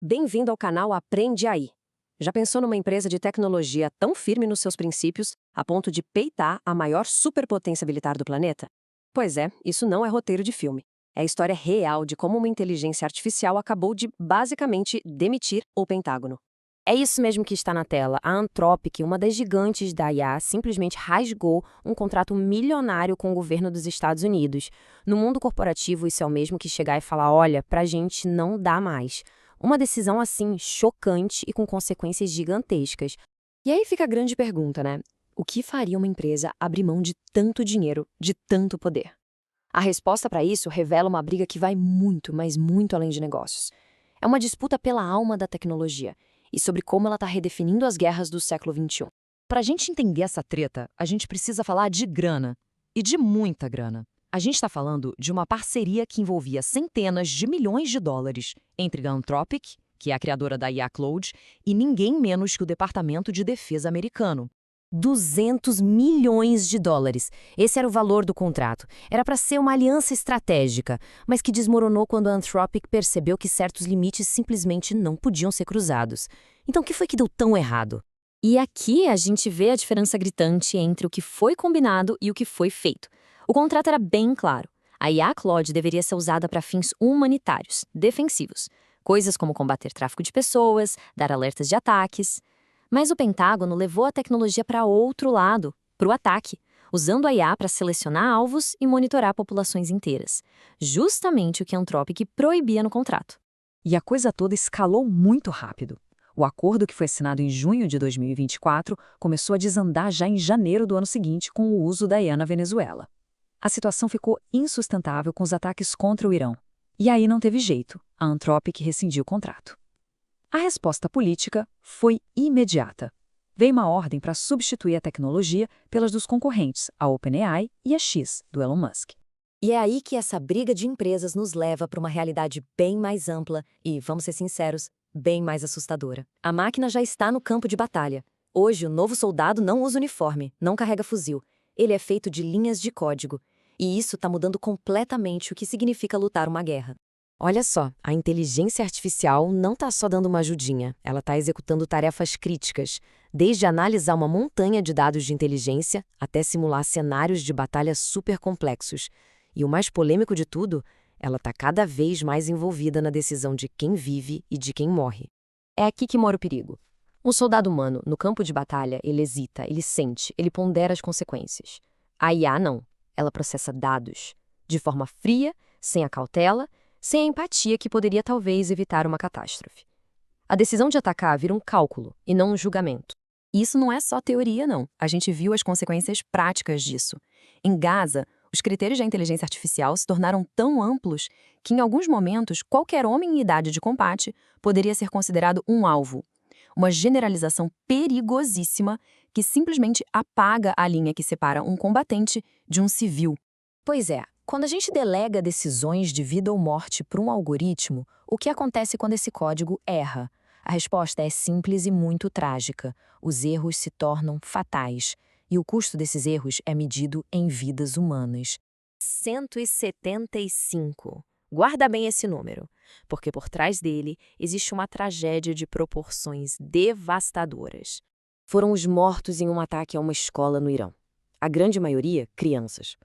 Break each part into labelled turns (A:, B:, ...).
A: Bem-vindo ao canal Aprende Aí. Já pensou numa empresa de tecnologia tão firme nos seus princípios, a ponto de peitar a maior superpotência militar do planeta? Pois é, isso não é roteiro de filme. É a história real de como uma inteligência artificial acabou de, basicamente, demitir o Pentágono.
B: É isso mesmo que está na tela. A Anthropic, uma das gigantes da IA, simplesmente rasgou um contrato milionário com o governo dos Estados Unidos. No mundo corporativo, isso é o mesmo que chegar e falar: olha, pra gente não dá mais. Uma decisão assim, chocante e com consequências gigantescas.
A: E aí fica a grande pergunta, né? O que faria uma empresa abrir mão de tanto dinheiro, de tanto poder? A resposta para isso revela uma briga que vai muito, mas muito além de negócios. É uma disputa pela alma da tecnologia e sobre como ela está redefinindo as guerras do século XXI.
C: Para a gente entender essa treta, a gente precisa falar de grana. E de muita grana. A gente está falando de uma parceria que envolvia centenas de milhões de dólares entre a Anthropic, que é a criadora da IA Claude, e ninguém menos que o Departamento de Defesa americano.
B: 200 milhões de dólares. Esse era o valor do contrato. Era para ser uma aliança estratégica, mas que desmoronou quando a Anthropic percebeu que certos limites simplesmente não podiam ser cruzados. Então, o que foi que deu tão errado? E aqui a gente vê a diferença gritante entre o que foi combinado e o que foi feito. O contrato era bem claro. A IA Claude deveria ser usada para fins humanitários, defensivos. Coisas como combater tráfico de pessoas, dar alertas de ataques. Mas o Pentágono levou a tecnologia para outro lado, para o ataque, usando a IA para selecionar alvos e monitorar populações inteiras. Justamente o que a Anthropic proibia no contrato.
C: E a coisa toda escalou muito rápido. O acordo, que foi assinado em junho de 2024, começou a desandar já em janeiro do ano seguinte com o uso da IA na Venezuela. A situação ficou insustentável com os ataques contra o Irão. E aí não teve jeito, a Anthropic rescindiu o contrato. A resposta política foi imediata. Veio uma ordem para substituir a tecnologia pelas dos concorrentes, a OpenAI e a X, do Elon Musk.
A: E é aí que essa briga de empresas nos leva para uma realidade bem mais ampla e, vamos ser sinceros, bem mais assustadora. A máquina já está no campo de batalha. Hoje, o novo soldado não usa uniforme, não carrega fuzil. Ele é feito de linhas de código. E isso está mudando completamente o que significa lutar uma guerra.
B: Olha só, a inteligência artificial não está só dando uma ajudinha, ela está executando tarefas críticas, desde analisar uma montanha de dados de inteligência até simular cenários de batalha super complexos. E o mais polêmico de tudo, ela está cada vez mais envolvida na decisão de quem vive e de quem morre. É aqui que mora o perigo. Um soldado humano, no campo de batalha, ele hesita, ele sente, ele pondera as consequências. A IA não. Ela processa dados, de forma fria, sem a cautela, sem a empatia que poderia talvez evitar uma catástrofe. A decisão de atacar vira um cálculo e não um julgamento. E isso não é só teoria, não. A gente viu as consequências práticas disso. Em Gaza, os critérios da inteligência artificial se tornaram tão amplos que, em alguns momentos, qualquer homem em idade de combate poderia ser considerado um alvo. Uma generalização perigosíssima que simplesmente apaga a linha que separa um combatente de um civil. Pois é, quando a gente delega decisões de vida ou morte para um algoritmo, o que acontece quando esse código erra? A resposta é simples e muito trágica. Os erros se tornam fatais. E o custo desses erros é medido em vidas humanas. 175. Guarda bem esse número, porque por trás dele existe uma tragédia de proporções devastadoras. Foram os mortos em um ataque a uma escola no Irão. A grande maioria, crianças.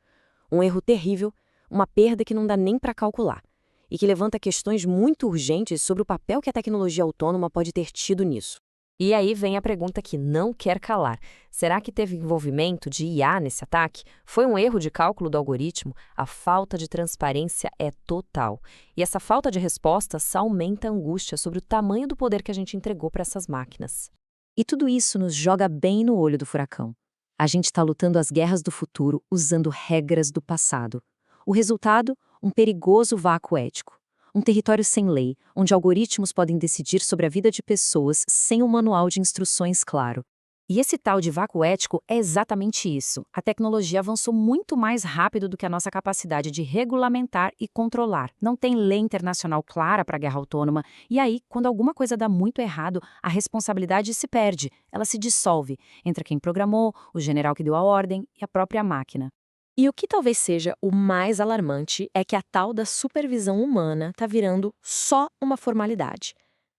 B: Um erro terrível, uma perda que não dá nem para calcular, e que levanta questões muito urgentes sobre o papel que a tecnologia autônoma pode ter tido nisso. E aí vem a pergunta que não quer calar. Será que teve envolvimento de IA nesse ataque? Foi um erro de cálculo do algoritmo? A falta de transparência é total. E essa falta de resposta só aumenta a angústia sobre o tamanho do poder que a gente entregou para essas máquinas.
C: E tudo isso nos joga bem no olho do furacão. A gente está lutando as guerras do futuro usando regras do passado. O resultado? Um perigoso vácuo ético. Um território sem lei, onde algoritmos podem decidir sobre a vida de pessoas sem um manual de instruções claro.
B: E esse tal de vácuo ético é exatamente isso. A tecnologia avançou muito mais rápido do que a nossa capacidade de regulamentar e controlar. Não tem lei internacional clara para a guerra autônoma. E aí, quando alguma coisa dá muito errado, a responsabilidade se perde, ela se dissolve entre quem programou, o general que deu a ordem e a própria máquina. E o que talvez seja o mais alarmante é que a tal da supervisão humana está virando só uma formalidade.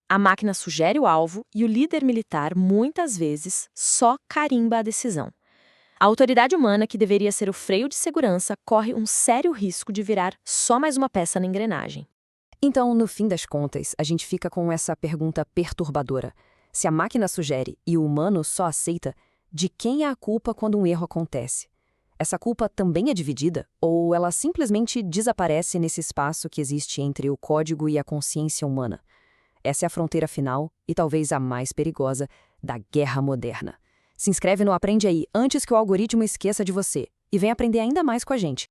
B: A máquina sugere o alvo e o líder militar, muitas vezes, só carimba a decisão. A autoridade humana, que deveria ser o freio de segurança, corre um sério risco de virar só mais uma peça na engrenagem.
C: Então, no fim das contas, a gente fica com essa pergunta perturbadora. Se a máquina sugere e o humano só aceita, de quem é a culpa quando um erro acontece? Essa culpa também é dividida ou ela simplesmente desaparece nesse espaço que existe entre o código e a consciência humana? Essa é a fronteira final e talvez a mais perigosa da guerra moderna. Se inscreve no Aprende Aí antes que o algoritmo esqueça de você e vem aprender ainda mais com a gente.